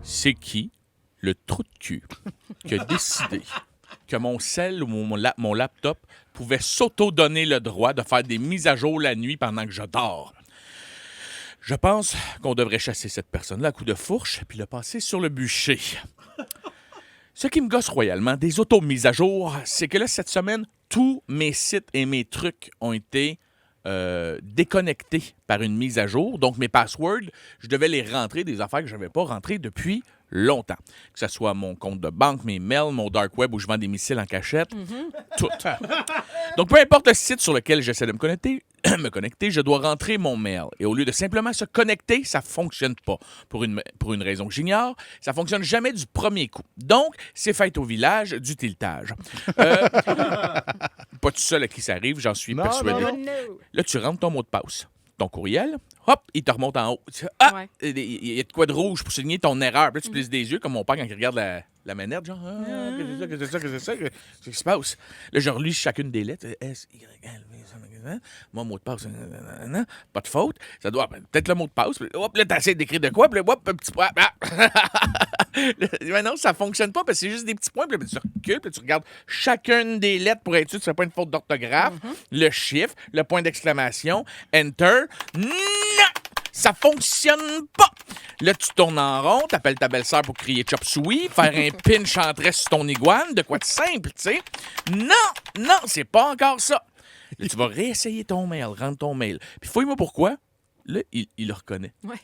c'est qui le trou de cul qui a décidé que mon cell ou mon laptop pouvait s'auto-donner le droit de faire des mises à jour la nuit pendant que je dors? Je pense qu'on devrait chasser cette personne-là à coups de fourche puis le passer sur le bûcher. Ce qui me gosse royalement des auto-mises à jour, c'est que là, cette semaine, tous mes sites et mes trucs ont été déconnectés par une mise à jour. Donc, mes passwords, je devais les rentrer, des affaires que je n'avais pas rentrées depuis longtemps. Que ce soit mon compte de banque, mes mails, mon dark web où je vends des missiles en cachette, tout. Donc, peu importe le site sur lequel j'essaie de me connecter, je dois rentrer mon mail. Et au lieu de simplement se connecter, ça ne fonctionne pas. Pour une raison que j'ignore, ça ne fonctionne jamais du premier coup. Donc, c'est fait au village du tiltage. Pas tout seul à qui ça arrive, j'en suis persuadé. Non. Là, tu rentres ton mot de passe, ton courriel, hop, il te remonte en haut. Ah, Ouais. il y a de quoi de rouge pour souligner ton erreur. Puis là, tu plisses des yeux comme mon père quand il regarde la manette, genre, qu'est-ce que c'est ça? Qu'est-ce qui se passe? Là, je relis chacune des lettres. S, Y, L, V, mon mot de passe, pas de faute. Ça doit peut-être le mot de passe. Puis, hop, là, t'essaies d'écrire de quoi? Puis là, hop, un petit point. Mais non, ça fonctionne pas parce que c'est juste des petits points. Puis là, tu recules, puis tu regardes chacune des lettres pour être sûr que ce n'est pas une faute d'orthographe. Le chiffre, le point d'exclamation, Enter. Non! Ça fonctionne pas! Là, tu tournes en rond, t'appelles ta belle-sœur pour crier chop suey, faire un pinch en tresse sur ton iguane, de quoi de simple, tu sais. Non, c'est pas encore ça. Là, tu vas réessayer ton mail, rendre ton mail. Puis fouille-moi pourquoi. Là, il le reconnaît. Ouais.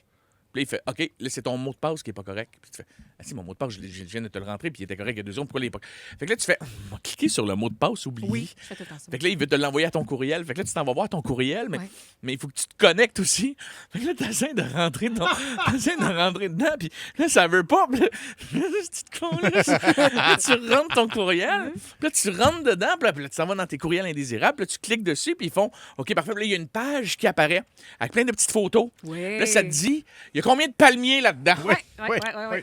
Puis là, il fait OK, là, c'est ton mot de passe qui est pas correct. Puis tu fais ah, si, mon mot de passe, je viens de te le rentrer, puis il était correct il y a 2 secondes. Pourquoi il est pas. Fait que là, tu fais cliquer sur le mot de passe, oublié. Oui, je fais tout le temps ça. Fait que là, il veut te l'envoyer à ton courriel. Fait que là, tu t'en vas voir ton courriel, Ouais. mais il faut que tu te connectes aussi. Fait que là, t'essaies de rentrer dedans, puis là, ça veut pas. Puis là, là, tu rentres ton courriel, puis là, tu rentres dedans, puis là, tu t'en vas dans tes courriels indésirables, puis là, tu cliques dessus, puis ils font OK, parfait. Puis là, il y a une page qui apparaît avec plein de petites photos. Oui. Là, ça te dit, il y a combien de palmiers là-dedans? Ouais.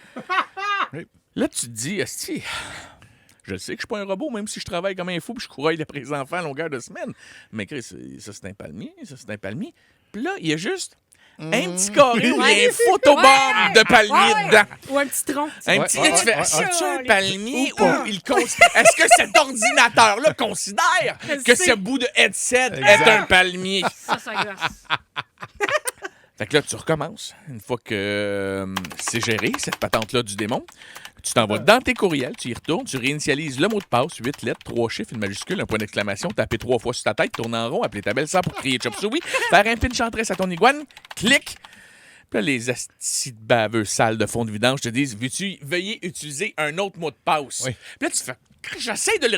Là, tu te dis, esti, je sais que je suis pas un robot, même si je travaille comme un fou puis je couraille après les enfants à longueur de semaine. Mais Chris, ça, c'est un palmier, ça, c'est un palmier. Puis là, il y a juste un petit carré où il y a un photobombe de palmier dedans. Ou un petit tronc. Un petit, là, tu fais, c'est-tu un palmier ou il est-ce que cet ordinateur-là considère que ce bout de headset est un palmier? Ça gosse. Fait que là, tu recommences. Une fois que c'est géré, cette patente-là du démon, tu t'en vas dans tes courriels, tu y retournes, tu réinitialises le mot de passe, 8 lettres, 3 chiffres, une majuscule, un point d'exclamation, taper 3 fois sur ta tête, tourner en rond, appeler ta belle-sœur pour crier chop suey, faire un pinch en tresse à ton iguane, clic. Puis là, les astis de baveux sales de fond de vidange te disent veuillez utiliser un autre mot de passe. Oui. Puis là, tu fais j'essaie de le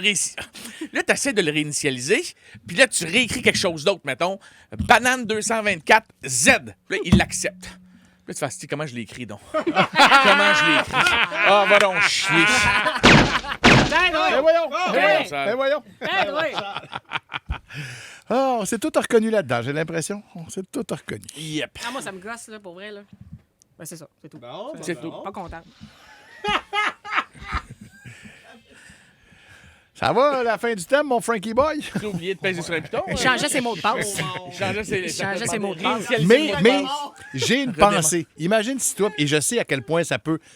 Là, tu essaies de le réinitialiser, puis là, tu réécris quelque chose d'autre, mettons, banane 224 Z. Puis là, il l'accepte. Puis là, tu fais, Asti, comment je l'écris donc? Comment je l'écris? Ah, va donc chier. Ben voyons! Ben voyons! Ah, on s'est tout reconnu là-dedans, j'ai l'impression. On s'est tout reconnu. Yep. Ah, moi, ça me gosse, là, pour vrai, là. Ben, c'est ça, c'est tout. C'est tout. Pas contente. Ça va, la fin du thème, mon Frankie Boy? J'ai oublié de peser sur un piton. Il changeait ses mots de passe. Il changeait ses mots de passe. Mais j'ai une pensée. Imagine si toi, et je sais à quel point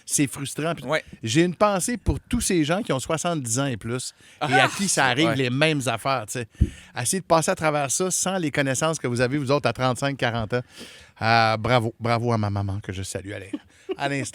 c'est frustrant. Puis Ouais. J'ai une pensée pour tous ces gens qui ont 70 ans et plus et à qui ça arrive ouais. les mêmes affaires. Tu sais. Essayez de passer à travers ça sans les connaissances que vous avez, vous autres, à 35-40 ans. Bravo à ma maman que je salue à l'instant.